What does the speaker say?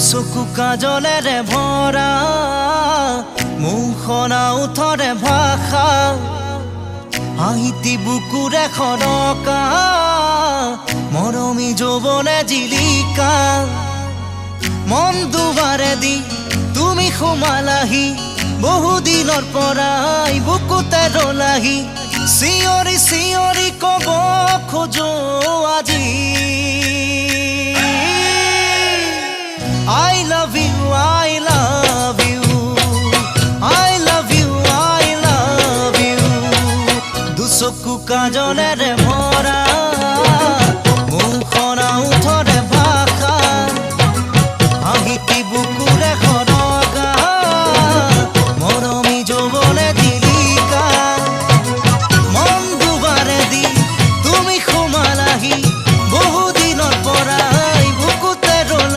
চকু কাজলেৰে ভৰা মুখনা উঠৰে ভাষা আহিতি বুকুৰে খৰকা মৰমী যৌৱনে জিলিকা মন দুবাৰে দি তুমি সোমালাহি বহুদিনৰ পৰাই বুকুতে ৰলাহি চিঞৰি চিঞৰি কব খোজো আজি I love you, I love you, I love you, I love you. দুচকু কাজলেৰে